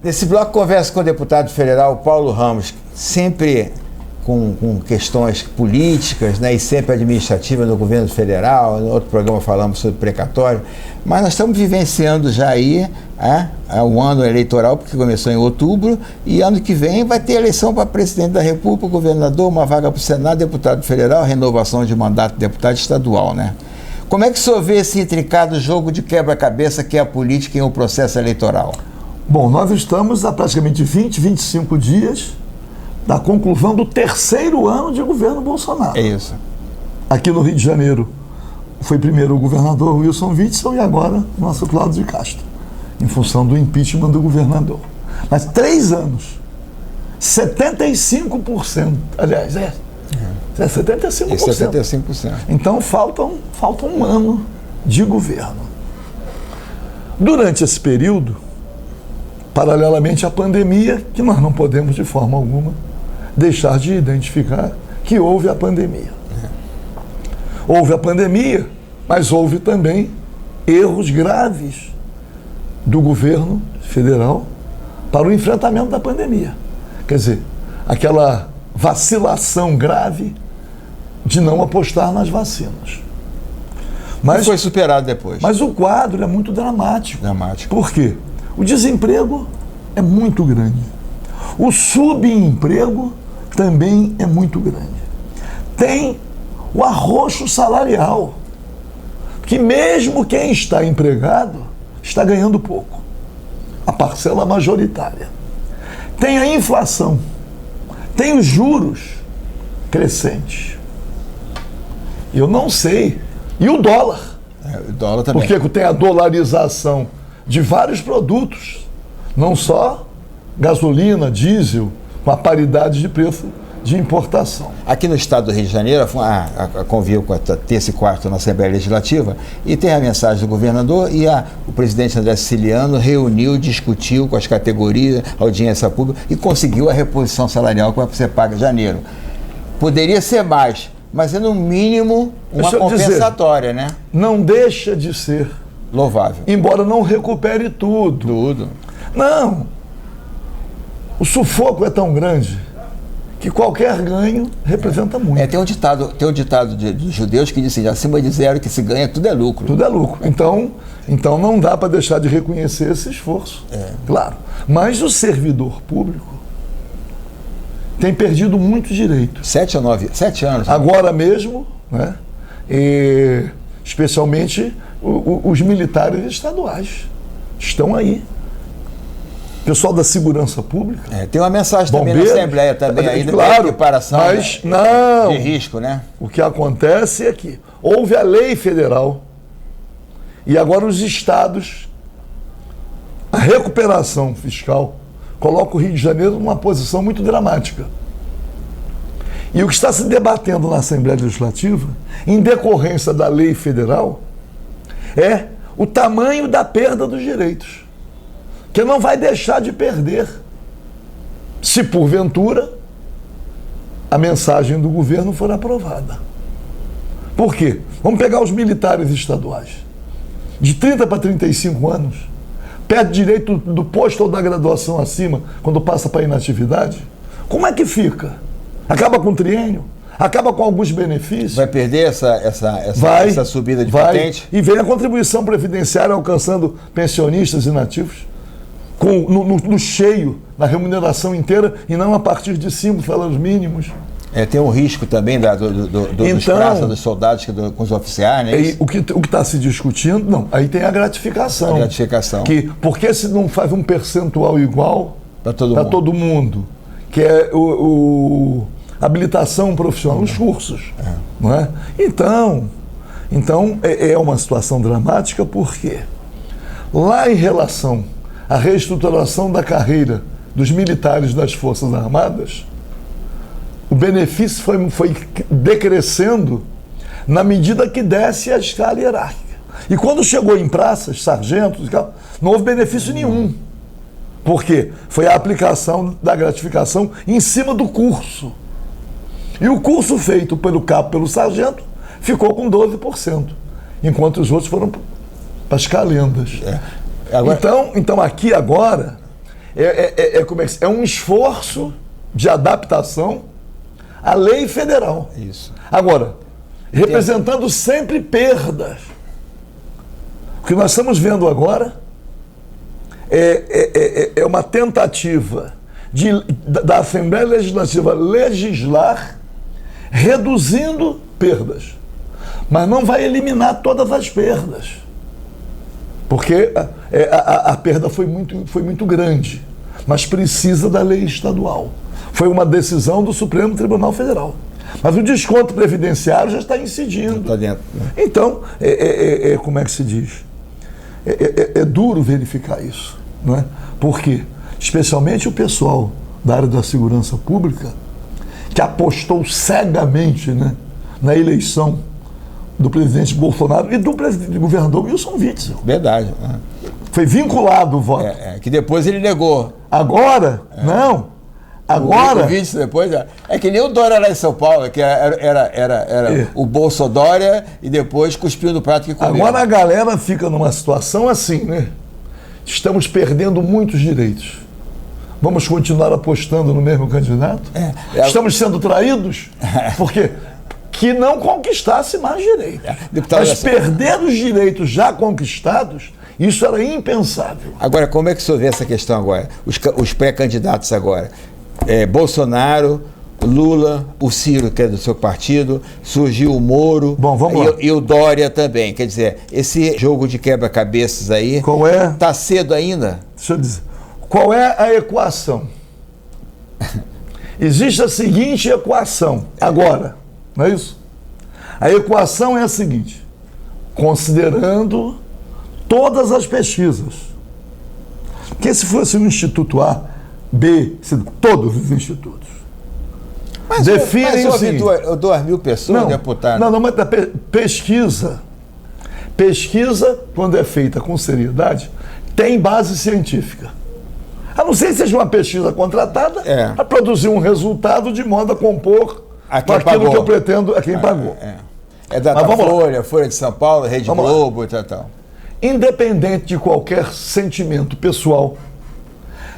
Nesse bloco, conversa com o deputado federal Paulo Ramos, sempre com questões políticas, né, e sempre administrativas no governo federal. No outro programa falamos sobre precatório, mas nós estamos vivenciando já aí o ano eleitoral, porque começou em outubro, e ano que vem vai ter eleição para presidente da República, governador, uma vaga para o Senado, deputado federal, renovação de mandato de deputado estadual, né? Como é que o senhor vê esse intricado jogo de quebra-cabeça que é a política em um processo eleitoral? Bom, nós estamos há praticamente 25 dias da conclusão do terceiro ano de governo Bolsonaro. É isso. Aqui no Rio de Janeiro foi primeiro o governador Wilson Witzel e agora nosso Cláudio de Castro, em função do impeachment do governador. Mas 3 anos, 75%, aliás, 75%. 75%. Então falta um ano de governo. Durante esse período, paralelamente à pandemia, que nós não podemos de forma alguma deixar de identificar que houve a pandemia. Houve a pandemia, mas houve também erros graves do governo federal para o enfrentamento da pandemia. Quer dizer, aquela vacilação grave de não apostar nas vacinas. Mas foi superado depois. Mas o quadro é muito dramático. Dramático. Por quê? O desemprego é muito grande. O subemprego também é muito grande. Tem o arroxo salarial, que mesmo quem está empregado está ganhando pouco. A parcela majoritária. Tem a inflação. Tem os juros crescentes. Eu não sei. E o dólar. O dólar também. Porque tem a dolarização de vários produtos, não só gasolina, diesel, com a paridade de preço de importação. Aqui no estado do Rio de Janeiro, conviu com a terça e quarta na Assembleia Legislativa, e tem a mensagem do governador, e o presidente André Siciliano reuniu, discutiu com as categorias, audiência pública, e conseguiu a reposição salarial que vai ser paga em janeiro. Poderia ser mais, mas é no mínimo uma compensatória, né? Não deixa de ser louvável. Embora não recupere tudo. Tudo. Não. O sufoco é tão grande que qualquer ganho representa muito. Tem um ditado dos judeus que diz assim, acima de zero que se ganha, tudo é lucro. Tudo é lucro. Então não dá para deixar de reconhecer esse esforço. Claro. Mas o servidor público tem perdido muitos direitos. 7 anos. Agora mesmo, né? Especialmente os militares estaduais estão aí. Pessoal da segurança pública. Tem uma mensagem também na Assembleia também aí, claro, da equiparação mas não, de risco, né? O que acontece é que houve a lei federal e agora os estados, a recuperação fiscal coloca o Rio de Janeiro numa posição muito dramática. E o que está se debatendo na Assembleia Legislativa, em decorrência da lei federal, é o tamanho da perda dos direitos, que não vai deixar de perder se, porventura, a mensagem do governo for aprovada. Por quê? Vamos pegar os militares estaduais. De 30 para 35 anos, perde direito do posto ou da graduação acima quando passa para inatividade. Como é que fica? Acaba com o triênio? Acaba com alguns benefícios? Vai perder essa subida de patente? E vem a contribuição previdenciária alcançando pensionistas inativos no cheio, na remuneração inteira e não a partir de 5 salários mínimos. Tem um risco também dos praças, dos soldados com os oficiais, né? O que está se discutindo, não, aí tem a gratificação. A gratificação. Porque se não faz um percentual igual para todo mundo, que é habilitação profissional, os cursos. Não é? Então é uma situação dramática porque lá em relação à reestruturação da carreira dos militares das Forças Armadas, o benefício foi decrescendo na medida que desce a escala hierárquica. E quando chegou em praças, sargentos, não houve benefício nenhum. Por quê? Foi a aplicação da gratificação em cima do curso. E o curso feito pelo cabo, pelo sargento, ficou com 12%, enquanto os outros foram para as calendas. Agora... Então aqui agora É um esforço de adaptação à lei federal. Isso. Agora, representando sempre perdas. O que nós estamos vendo agora é uma tentativa da Assembleia Legislativa legislar reduzindo perdas, mas não vai eliminar todas as perdas, porque a perda foi muito grande, mas precisa da lei estadual. Foi uma decisão do Supremo Tribunal Federal. Mas o desconto previdenciário já está incidindo. Está dentro, né? Então, como é que se diz? É duro verificar isso, não é? Porque, especialmente o pessoal da área da segurança pública, que apostou cegamente, né, na eleição do presidente Bolsonaro e do governador Wilson Witzel. Verdade. Né? Foi vinculado o voto. Que depois ele negou. Agora, não. Agora... O Witzel depois... É que nem o Dória lá em São Paulo, que era o Bolsodória e depois cuspiu no prato que comeu. Agora a galera fica numa situação assim, né? Estamos perdendo muitos direitos. Vamos continuar apostando no mesmo candidato? Estamos sendo traídos? Porque que não conquistasse mais direitos. Mas perder os direitos já conquistados, isso era impensável. Agora, como é que o senhor vê essa questão agora? Os pré-candidatos agora. Bolsonaro, Lula, o Ciro, que é do seu partido, surgiu o Moro. Bom, vamos lá. E o Dória também. Quer dizer, esse jogo de quebra-cabeças aí... Qual é? Está cedo ainda? Deixa eu dizer. Qual é a equação? Existe a seguinte equação, agora, não é isso? A equação é a seguinte, considerando todas as pesquisas, que se fosse um instituto A, B, todos os institutos, definem o seguinte... 2.000 pessoas, deputado. Não, mas pesquisa, quando é feita com seriedade, tem base científica. A não ser que seja uma pesquisa contratada para produzir um resultado de modo a compor com aquilo que eu pretendo a quem pagou. É Datafolha, Folha de São Paulo, Rede Globo e tal. Independente de qualquer sentimento pessoal,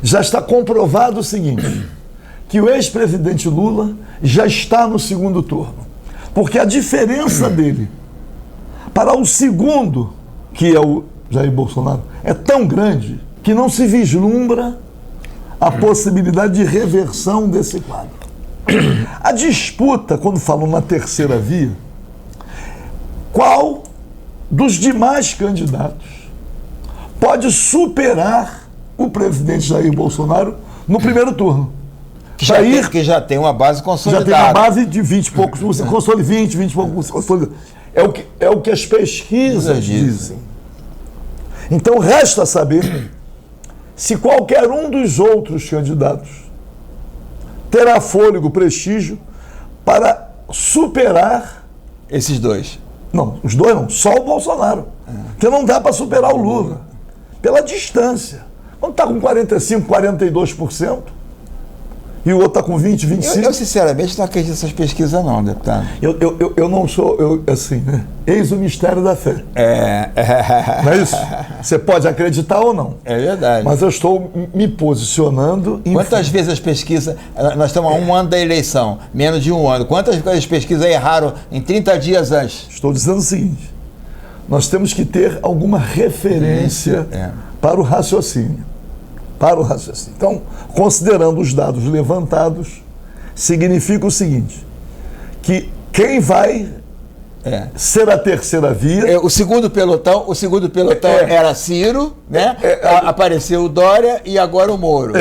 já está comprovado o seguinte, que o ex-presidente Lula já está no segundo turno. Porque a diferença dele para o segundo, que é o Jair Bolsonaro, é tão grande que não se vislumbra a possibilidade de reversão desse quadro. A disputa, quando falam na terceira via, qual dos demais candidatos pode superar o presidente Jair Bolsonaro no primeiro turno? Que já tem uma base consolidada. Já tem uma base de 20 e poucos, 20 e poucos consolidado. É o que as pesquisas dizem. Então resta saber se qualquer um dos outros candidatos terá fôlego, prestígio para superar... Esses dois. Não, os dois não, só o Bolsonaro. Porque não dá para superar o Lula. Pela distância. Quando está com 45%, 42%, e o outro está com 20%, 25%. Eu sinceramente não acredito nessas pesquisas não, deputado. Eu não sou, assim, né? Eis o mistério da fé. Não é isso? Você pode acreditar ou não. É verdade. Mas eu estou me posicionando... Quantas vezes as pesquisas... Nós estamos há um ano da eleição, menos de um ano. Quantas vezes as pesquisas erraram em 30 dias antes? Estou dizendo o seguinte, nós temos que ter alguma referência para o raciocínio. Então, considerando os dados levantados, significa o seguinte, que quem vai ser a terceira via... O segundo pelotão era Ciro, né? Apareceu o Dória e agora o Moro.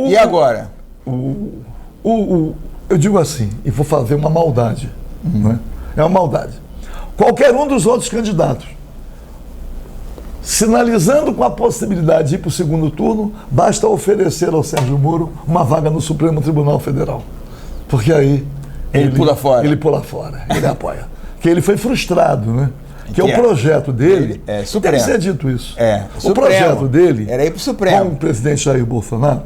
E agora? Eu digo assim, e vou fazer uma maldade, né? É uma maldade. Qualquer um dos outros candidatos, sinalizando com a possibilidade de ir para o segundo turno, basta oferecer ao Sérgio Moro uma vaga no Supremo Tribunal Federal. Porque aí ele pula fora. Ele apoia. Que ele foi frustrado, né? Que é o projeto dele. Supremo. Tem que ser dito isso. O projeto dele era ir para o Supremo. Com o presidente Jair Bolsonaro,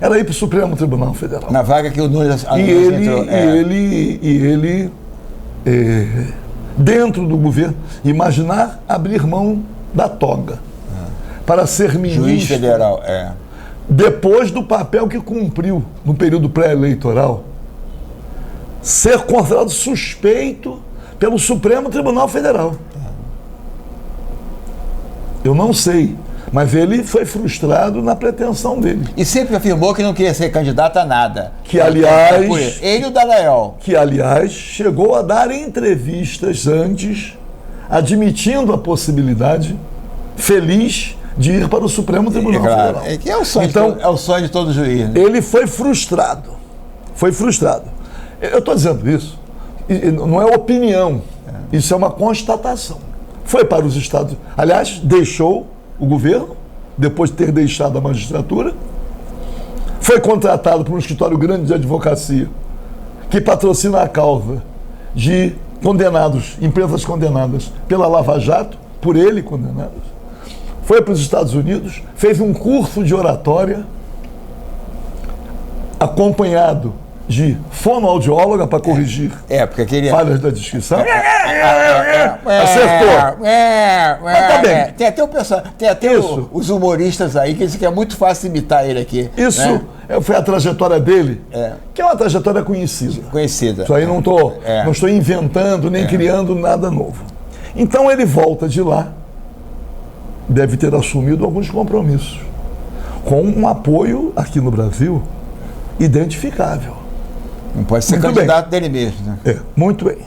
era ir para o Supremo Tribunal Federal. Na vaga que o Nunes entrou. E ele dentro do governo, imaginar abrir mão da toga para ser ministro. Juiz federal, depois do papel que cumpriu no período pré-eleitoral, ser considerado suspeito pelo Supremo Tribunal Federal. Eu não sei, mas ele foi frustrado na pretensão dele. E sempre afirmou que não queria ser candidato a nada. Que, aliás, ele e o Dallagnol. Que, aliás, chegou a dar entrevistas antes, admitindo a possibilidade, feliz, de ir para o Supremo Tribunal Federal. É que é o sonho, então, é o sonho de todo juiz. Né? Ele foi frustrado. Foi frustrado. Eu estou dizendo isso, não é opinião, isso é uma constatação. Foi para os Estados Unidos, aliás, deixou o governo, depois de ter deixado a magistratura, foi contratado por um escritório grande de advocacia, que patrocina a causa de condenados, empresas condenadas pela Lava Jato, por ele condenadas. Foi para os Estados Unidos, fez um curso de oratória, acompanhado de fonoaudióloga para corrigir falhas da descrição. Acertou. Mas tá bem. Tem até os humoristas aí que dizem que é muito fácil imitar ele aqui. Isso, né? Foi a trajetória dele, que é uma trajetória conhecida. Isso aí não estou inventando nem criando nada novo. Então ele volta de lá, deve ter assumido alguns compromissos, com um apoio aqui no Brasil identificável. Não pode ser candidato dele mesmo, né? Muito bem.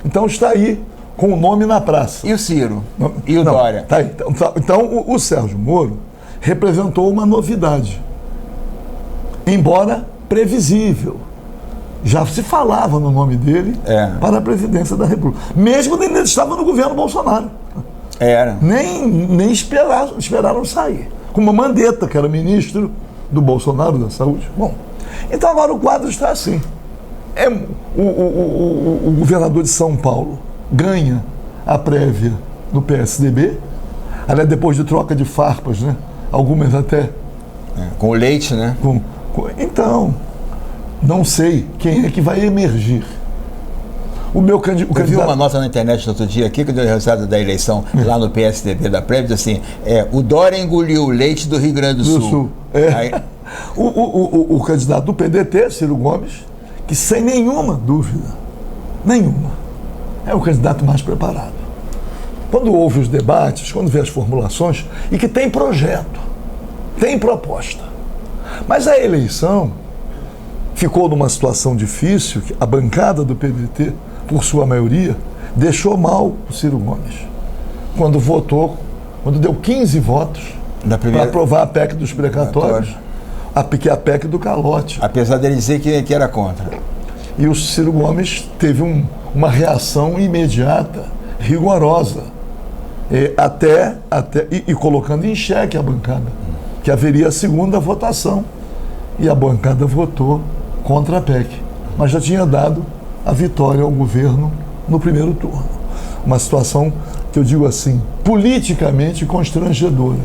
Então está aí com o nome na praça. E o Ciro? E o Dória? Tá aí. Então o Sérgio Moro representou uma novidade, embora previsível. Já se falava no nome dele para a presidência da República. Mesmo ele estava no governo Bolsonaro. Nem esperaram sair. Como Mandetta, que era ministro do Bolsonaro da Saúde. Bom, então agora o quadro está assim. O governador de São Paulo ganha a prévia no PSDB, aliás, depois de troca de farpas, né? Algumas até... com o Leite, né? Então, não sei quem é que vai emergir. Eu vi uma nota na internet no outro dia aqui, que deu o resultado da eleição lá no PSDB da prévia, assim, o Dória engoliu o leite do Rio Grande do Sul. Aí... o candidato do PDT, Ciro Gomes, que sem nenhuma dúvida, é o candidato mais preparado. Quando ouve os debates, quando vê as formulações, e que tem projeto, tem proposta. Mas a eleição ficou numa situação difícil, que a bancada do PDT, por sua maioria, deixou mal o Ciro Gomes. Quando deu 15 votos para aprovar a PEC dos precatórios, a PEC do calote. Apesar dele dizer que era contra. E o Ciro Gomes teve uma reação imediata, rigorosa, e colocando em xeque a bancada, que haveria a segunda votação. E a bancada votou contra a PEC, mas já tinha dado a vitória ao governo no primeiro turno. Uma situação que eu digo assim, politicamente constrangedora.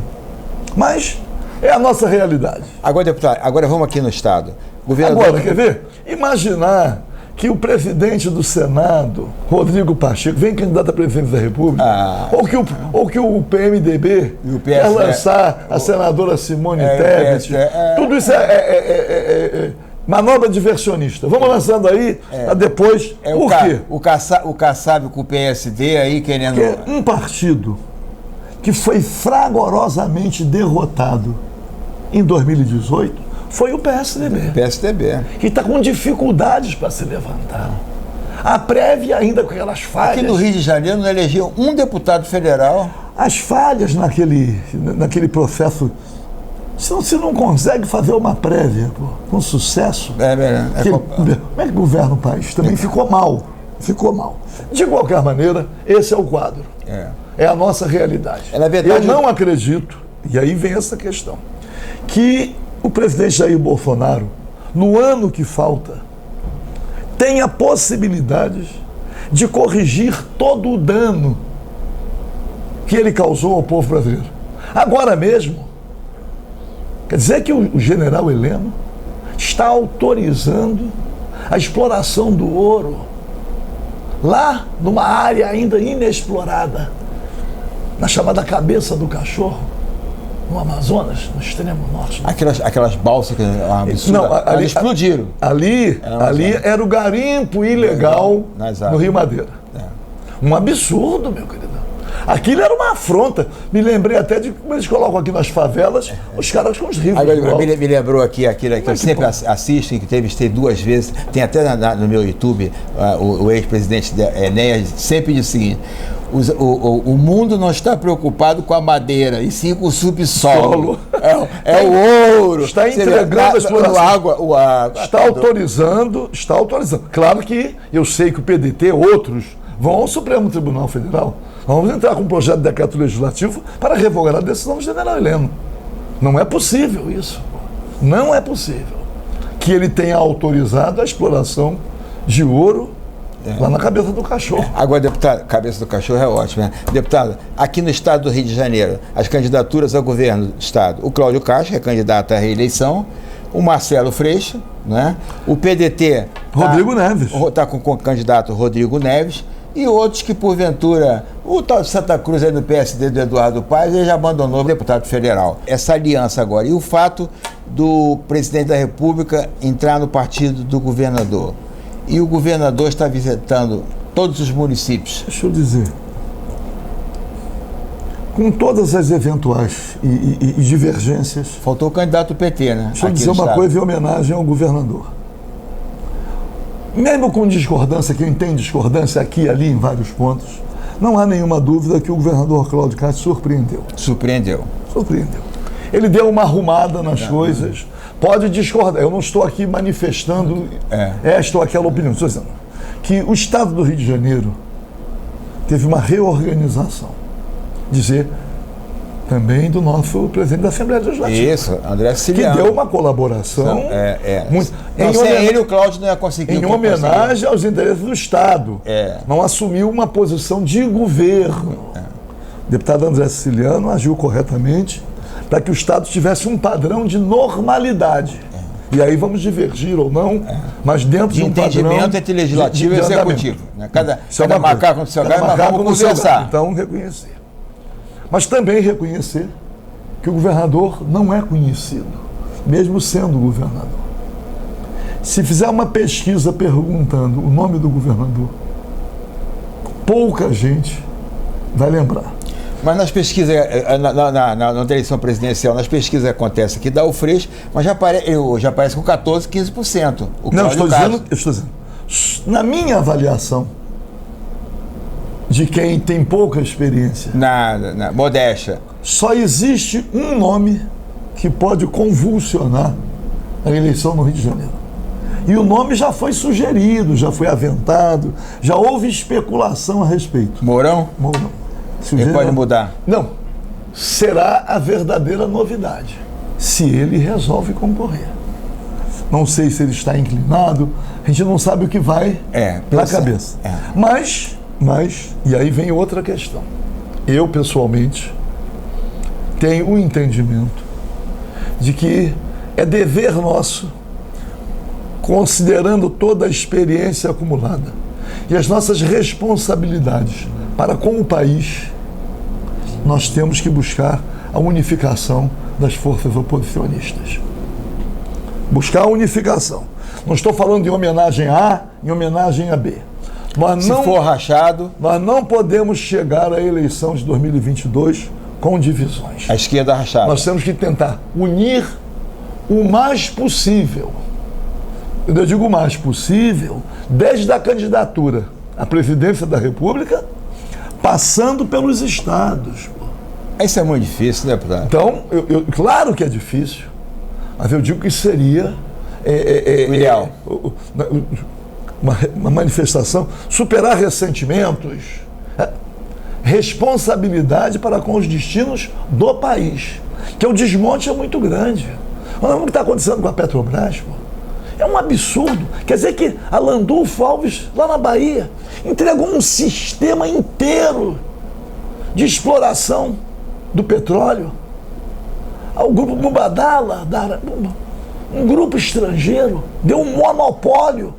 Mas é a nossa realidade. Agora, deputado, vamos aqui no Estado. Agora, quer ver? Imaginar que o presidente do Senado, Rodrigo Pacheco, vem candidato a presidente da República, ou que o PMDB quer lançar a senadora Simone Tebet. Tudo isso é manobra diversionista. Vamos lançando aí, depois. Por quê? O Kassab com o PSD aí querendo... Que é um partido que foi fragorosamente derrotado em 2018, foi o PSDB. Que está com dificuldades para se levantar. A prévia ainda com aquelas falhas. Aqui no Rio de Janeiro não elegeu um deputado federal. As falhas naquele processo. Você não consegue fazer uma prévia com sucesso. Como é que governa o país? Também ficou mal. De qualquer maneira, esse é o quadro. É a nossa realidade. Eu não acredito, e aí vem essa questão, que o presidente Jair Bolsonaro, no ano que falta, tenha possibilidades de corrigir todo o dano que ele causou ao povo brasileiro. Agora mesmo, quer dizer que o general Heleno está autorizando a exploração do ouro lá numa área ainda inexplorada, na chamada Cabeça do Cachorro, no Amazonas, no extremo norte. Aquelas balsas que ali explodiram. Ali era o garimpo ilegal no Rio Madeira. Um absurdo, meu querido. Aquilo era uma afronta. Me lembrei até de como eles colocam aqui nas favelas os caras com os rifles. Agora, me lembrou aqui aquilo que eu sempre assisto, que entrevistei 2 vezes, tem até no meu YouTube, o ex-presidente Enéas sempre diz o seguinte: o mundo não está preocupado com a madeira, e sim com o subsolo. É o ouro. Está entregando a exploração. Está autorizando. Claro que eu sei que o PDT, outros, vão ao Supremo Tribunal Federal. Vamos entrar com um projeto de decreto legislativo para revogar a decisão do general Heleno. Não é possível isso. Não é possível que ele tenha autorizado a exploração de ouro lá na cabeça do cachorro. Agora, deputado, cabeça do cachorro é ótimo, né? Deputado, aqui no estado do Rio de Janeiro, as candidaturas ao governo do estado, o Cláudio Castro é candidato à reeleição, o Marcelo Freixo, né? O PDT... Rodrigo Neves. Está com o candidato Rodrigo Neves, e outros que, porventura, o tal de Santa Cruz aí no PSD do Eduardo Paes, ele já abandonou o deputado federal. Essa aliança agora. E o fato do presidente da República entrar no partido do governador. E o governador está visitando todos os municípios. Deixa eu dizer, com todas as eventuais e divergências... Faltou o candidato do PT, né? Deixa eu dizer uma coisa em homenagem ao governador. Mesmo com discordância, quem tem discordância aqui e ali em vários pontos, não há nenhuma dúvida que o governador Cláudio Castro surpreendeu. Surpreendeu. Ele deu uma arrumada nas coisas. Pode discordar. Eu não estou aqui manifestando esta ou aquela opinião. Estou dizendo que o estado do Rio de Janeiro teve uma reorganização. Dizer também do nosso presidente da Assembleia Legislativa. Isso, André Siciliano. Que deu uma colaboração. Sem ele, o Cláudio não ia conseguir. Em homenagem aos interesses do Estado. Não assumiu uma posição de governo. O deputado André Siciliano agiu corretamente para que o Estado tivesse um padrão de normalidade. E aí vamos divergir ou não, mas dentro de um entendimento entre legislativo e executivo. Né? Cada macaco no seu galho, mas vamos conversar. Então, reconhecer. Mas também reconhecer que o governador não é conhecido, mesmo sendo governador. Se fizer uma pesquisa perguntando o nome do governador, pouca gente vai lembrar. Mas nas pesquisas, na eleição presidencial, nas pesquisas acontece que dá o Freixo, mas já aparece com 14%, 15%. Não, estou dizendo, na minha avaliação, de quem tem pouca experiência. Modéstia. Só existe um nome que pode convulsionar a eleição no Rio de Janeiro. E o nome já foi sugerido, já foi aventado, já houve especulação a respeito. Mourão? Mourão. Ele pode mudar? Não. Será a verdadeira novidade, se ele resolve concorrer. Não sei se ele está inclinado, a gente não sabe o que vai na cabeça. Mas, e aí vem outra questão. Eu, pessoalmente, tenho o entendimento de que é dever nosso, considerando toda a experiência acumulada e as nossas responsabilidades para com o país, nós temos que buscar a unificação das forças oposicionistas. Buscar a unificação. Não estou falando de homenagem a A, em homenagem a B. Se for rachado... Nós não podemos chegar à eleição de 2022 com divisões. A esquerda rachada. Nós temos que tentar unir o mais possível. Eu digo o mais possível, desde a candidatura à presidência da República, passando pelos estados. Isso é muito difícil, né, deputado? Então, claro que é difícil, mas eu digo que seria o ideal. Uma manifestação, superar ressentimentos, responsabilidade para com os destinos do país, que o desmonte é muito grande. Olha o que está acontecendo com a Petrobras, pô. É um absurdo. Quer dizer que a Landulfo Alves, lá na Bahia, entregou um sistema inteiro de exploração do petróleo ao grupo Mubadala, um grupo estrangeiro, deu um monopólio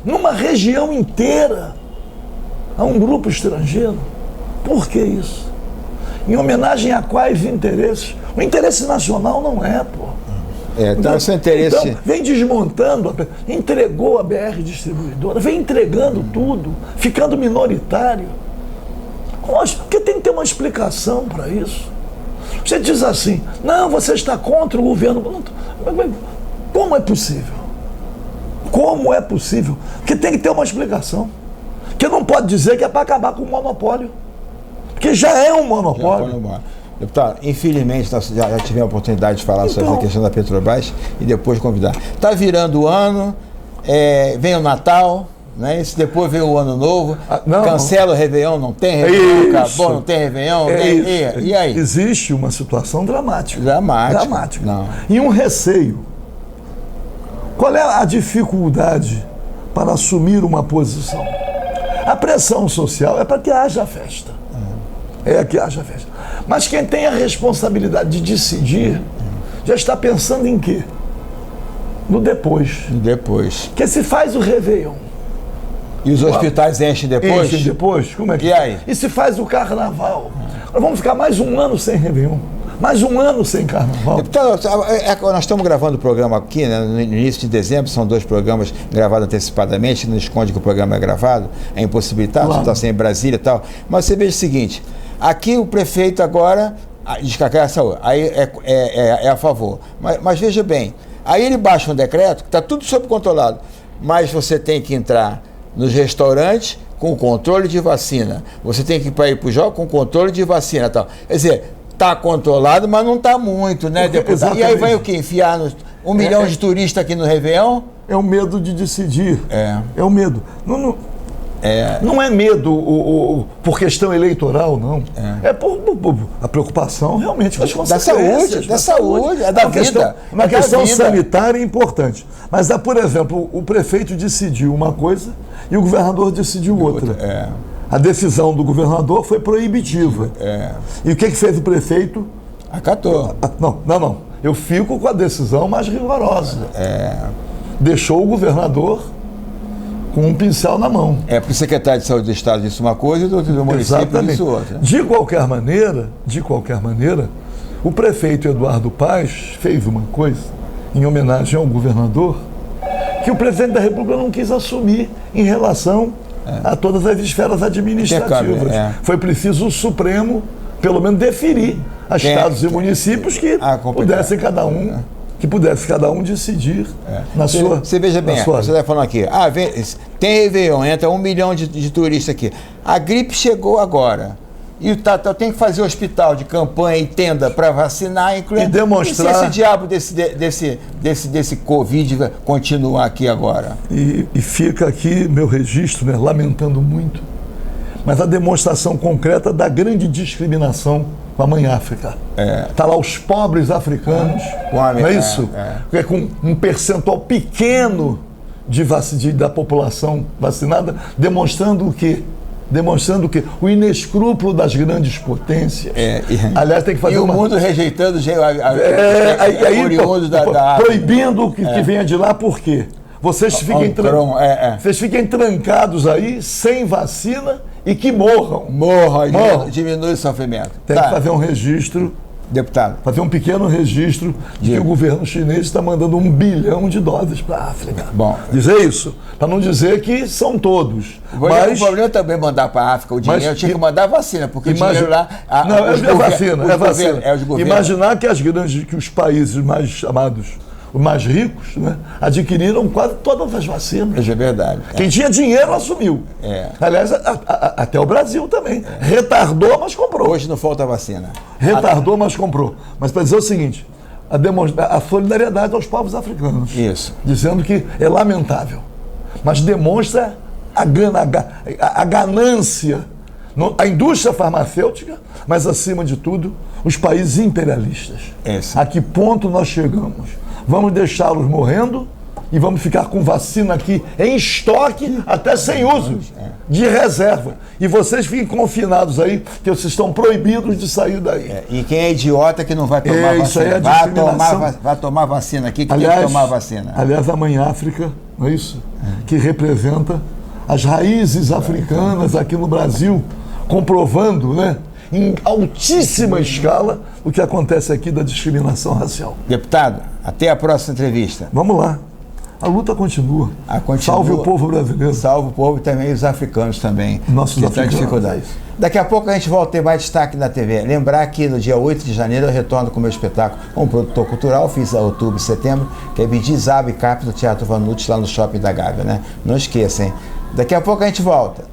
numa região inteira a um grupo estrangeiro. Por que isso? Em homenagem a quais interesses? O interesse nacional não é, pô. Então, esse interesse... Então, vem desmontando, entregou a BR Distribuidora, vem entregando tudo, ficando minoritário. Porque tem que ter uma explicação para isso. Você diz assim, não, você está contra o governo. Como é possível? Como é possível? Porque tem que ter uma explicação. Porque não pode dizer que é para acabar com o monopólio. Porque já é um monopólio. Deputado, infelizmente nós já tivemos a oportunidade de falar sobre a questão da Petrobras e depois convidar. Está virando o ano, vem o Natal, né? Depois vem o Ano Novo, cancela o Réveillon, não tem Réveillon, acabou, não tem Réveillon, e aí? Existe uma situação dramática. Dramática. Não. E um receio. Qual é a dificuldade para assumir uma posição? A pressão social é para que haja festa. É que haja festa. Mas quem tem a responsabilidade de decidir já está pensando em quê? No depois. Depois. Que se faz o Réveillon. E os hospitais enchem depois? Enchem depois? Como é que E aí? E se faz o Carnaval? Nós vamos ficar mais um ano sem Réveillon. Mais um ano sem Carnaval. Deputado, nós estamos gravando o programa aqui, né, no início de dezembro, são 2 programas gravados antecipadamente, não esconde que o programa é gravado, é impossibilitado, claro. Você está sem em Brasília e tal. Mas você veja o seguinte, aqui o prefeito agora diz que a saúde, aí é a favor. Mas veja bem, aí ele baixa um decreto que está tudo sob controlado, mas você tem que entrar nos restaurantes com controle de vacina, você tem que ir para o jogo com controle de vacina e tal. Quer dizer, está controlado, mas não está muito, né, deputado? E aí vai o quê? Enfiar 1 milhão de turistas aqui no Réveillon? É o medo de decidir. É o medo. Não é medo por questão eleitoral, não. É por a preocupação realmente com as consequências. Da saúde, é da vida. Uma questão sanitária importante. Mas, por exemplo, o prefeito decidiu uma coisa e o governador decidiu outra. A decisão do governador foi proibitiva. E o que fez o prefeito? Acatou. Não. Eu fico com a decisão mais rigorosa. Deixou o governador com um pincel na mão. Porque o secretário de Saúde do Estado disse uma coisa e do município disse outra. De qualquer maneira, o prefeito Eduardo Paes fez uma coisa, em homenagem ao governador, que o presidente da República não quis assumir em relação a todas as esferas administrativas. Foi preciso o Supremo, pelo menos, deferir a estados e municípios que pudesse cada um decidir na sua... Você veja bem, você está falando aqui, tem Réveillon, entra 1 milhão de turistas aqui. A gripe chegou agora. E tem que fazer hospital de campanha e tenda para vacinar, e demonstrar... E se esse diabo desse Covid continuar aqui agora? E fica aqui meu registro, né, lamentando muito, mas a demonstração concreta da grande discriminação com a mãe África. Está lá os pobres africanos, não é isso? Com um percentual pequeno da população vacinada, demonstrando o quê? O inescrúpulo das grandes potências. Aliás, tem que fazer o mundo rejeitando oriundos da África. Proibindo que venha de lá, por quê? Vocês fiquem trancados aí, sem vacina, e que morram. Diminui o sofrimento. Tem que fazer um registro, deputado. Fazer um pequeno registro de que o governo chinês está mandando 1 bilhão de doses para a África. Dizer isso, para não dizer que são todos. Mas o problema é também mandar para a África o dinheiro, tinha que mandar vacina, porque o dinheiro lá... vacina. Imaginar que os países mais chamados, os mais ricos, né, adquiriram quase todas as vacinas. É verdade. Quem tinha dinheiro assumiu. Aliás, até o Brasil também. Retardou, mas comprou. Hoje não falta vacina. Retardou, mas comprou. Mas para dizer o seguinte, a solidariedade aos povos africanos. Isso. Dizendo que é lamentável, mas demonstra a ganância, a indústria farmacêutica, mas acima de tudo, os países imperialistas. A que ponto nós chegamos? Vamos deixá-los morrendo e vamos ficar com vacina aqui em estoque, até sem uso, de reserva. E vocês fiquem confinados aí, que vocês estão proibidos de sair daí. E quem é idiota que não vai tomar vacina? Isso aí é vai tomar vacina aqui, que tem que tomar vacina. Aliás, a Mãe África, não é isso? Que representa as raízes africanas aqui no Brasil, comprovando, né, em altíssima escala o que acontece aqui da discriminação racial. Deputado, até a próxima entrevista. Vamos lá. A luta continua. Salve o povo brasileiro. Salve o povo e também os africanos também. Nossos que africanos. Dificuldades. Daqui a pouco a gente volta a ter mais destaque na TV. Lembrar que no dia 8 de janeiro eu retorno com o meu espetáculo como produtor cultural, fiz a outubro e setembro, que é Bidizab Cap do Teatro Vanucci lá no Shopping da Gávea, né? Não esqueçam, hein? Daqui a pouco a gente volta.